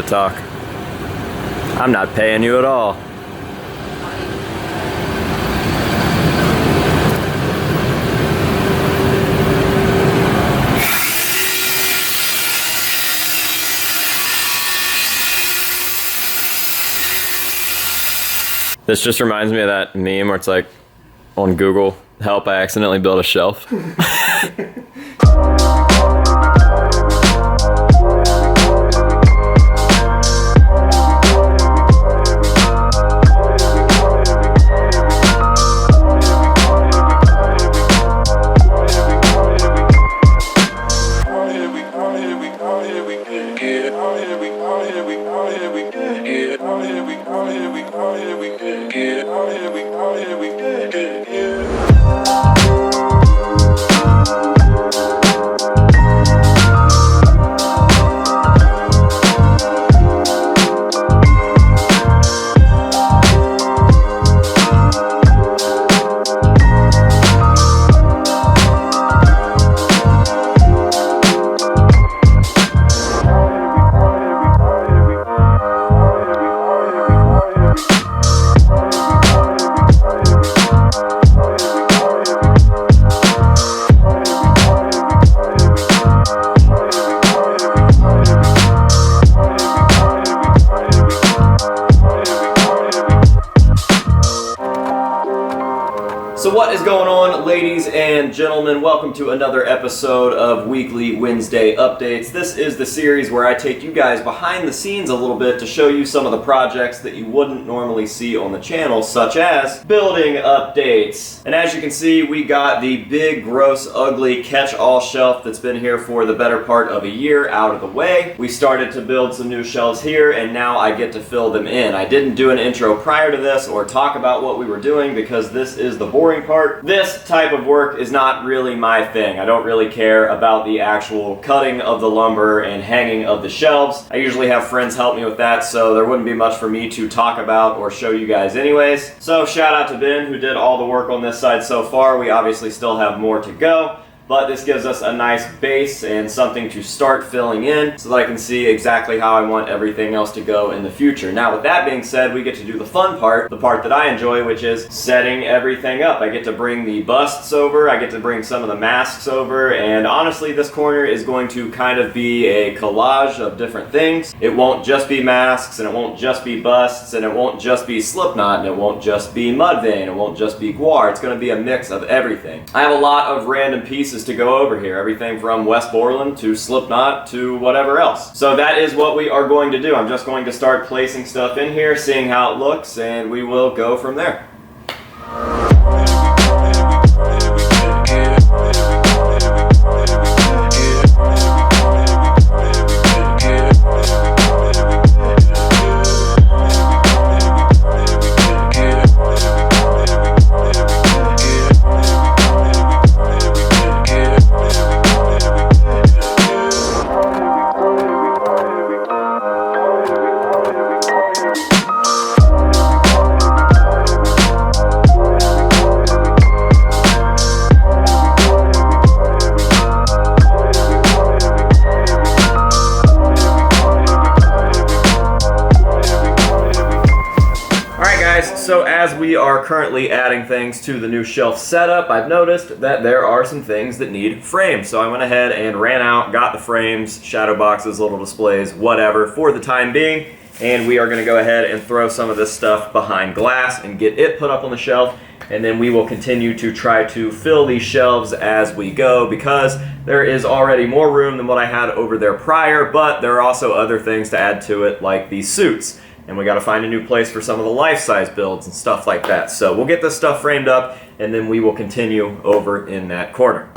talk. I'm not paying you at all. This just reminds me of that meme where it's like, on Google, help, I accidentally built a shelf. So what is going on, ladies and gentlemen? Welcome to another episode of Weekly Wednesday Updates. This is the series where I take you guys behind the scenes a little bit to show you some of the projects that you wouldn't normally see on the channel, such as building updates. And as you can see, we got the big, gross, ugly catch-all shelf that's been here for the better part of a year out of the way. We started to build some new shelves here, and now I get to fill them in. I didn't do an intro prior to this or talk about what we were doing because this is the boring part. This type of work is not really my thing. I don't really care about the actual cutting of the lumber and hanging of the shelves. I usually have friends help me with that, so there wouldn't be much for me to talk about or show you guys anyways. So shout out to Ben, who did all the work on this side so far. We obviously still have more to go, but this gives us a nice base and something to start filling in so that I can see exactly how I want everything else to go in the future. Now, with that being said, we get to do the fun part, the part that I enjoy, which is setting everything up. I get to bring the busts over, I get to bring some of the masks over, and honestly, this corner is going to kind of be a collage of different things. It won't just be masks, and it won't just be busts, and it won't just be Slipknot, and it won't just be Mudvayne, it won't just be Guar. It's going to be a mix of everything. I have a lot of random pieces to go over here, everything from West Borland to Slipknot to whatever else. So that is what we are going to do. I'm just going to start placing stuff in here, seeing how it looks, and we will go from there. So as we are currently adding things to the new shelf setup, I've noticed that there are some things that need frames. So I went ahead and ran out, got the frames, shadow boxes, little displays, whatever, for the time being. And we are going to go ahead and throw some of this stuff behind glass and get it put up on the shelf. And then we will continue to try to fill these shelves as we go, because there is already more room than what I had over there prior, but there are also other things to add to it, like these suits. And we got to find a new place for some of the life-size builds and stuff like that. So we'll get this stuff framed up, and then we will continue over in that corner.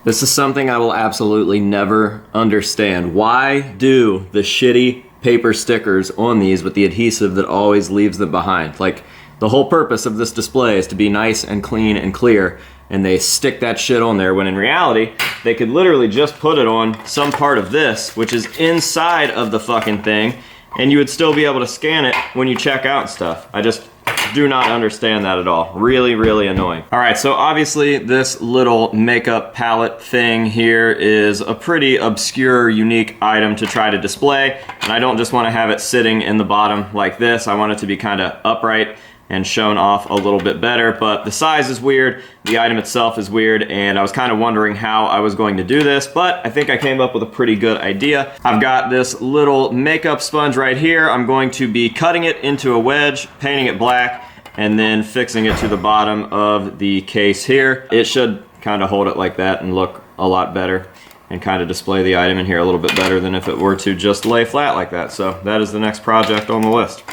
This is something I will absolutely never understand. Why do the shitty paper stickers on these with the adhesive that always leaves them behind? Like, the whole purpose of this display is to be nice and clean and clear, and they stick that shit on there when in reality, they could literally just put it on some part of this, which is inside of the fucking thing, and you would still be able to scan it when you check out and stuff. I just do not understand that at all. Really, really annoying. All right, so obviously this little makeup palette thing here is a pretty obscure, unique item to try to display, and I don't just want to have it sitting in the bottom like this. I want it to be kind of upright and shown off a little bit better, but the size is weird, the item itself is weird, and I was kind of wondering how I was going to do this, but I think I came up with a pretty good idea. I've got this little makeup sponge right here. I'm going to be cutting it into a wedge, painting it black, and then fixing it to the bottom of the case here. It should kind of hold it like that and look a lot better and kind of display the item in here a little bit better than if it were to just lay flat like that. So that is the next project on the list.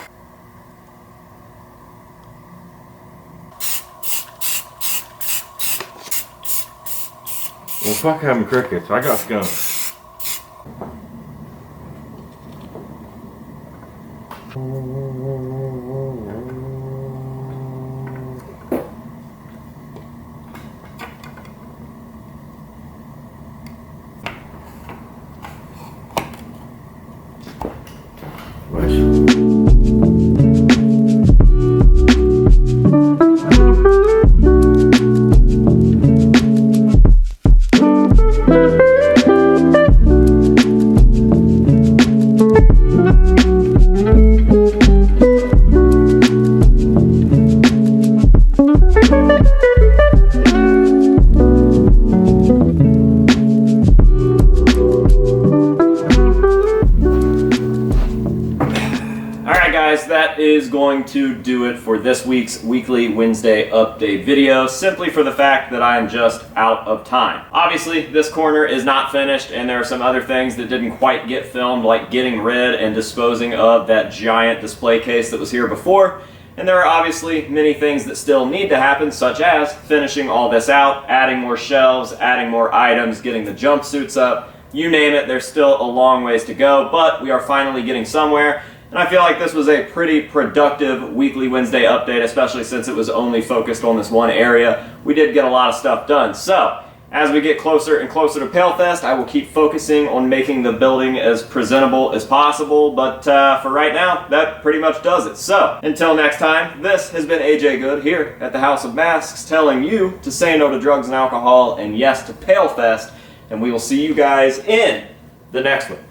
Well, fuck having crickets. I got skunks. That is going to do it for this week's Weekly Wednesday update video, simply for the fact that I am just out of time. Obviously, this corner is not finished, and there are some other things that didn't quite get filmed, like getting rid and disposing of that giant display case that was here before. And there are obviously many things that still need to happen, such as finishing all this out, adding more shelves, adding more items, getting the jumpsuits up, you name it. There's still a long ways to go, but we are finally getting somewhere. And I feel like this was a pretty productive Weekly Wednesday update, especially since it was only focused on this one area. We did get a lot of stuff done. So, as we get closer and closer to PaleFest, I will keep focusing on making the building as presentable as possible. But for right now, that pretty much does it. So, until next time, this has been AJ Good here at the House of Masks, telling you to say no to drugs and alcohol and yes to PaleFest. And we will see you guys in the next one.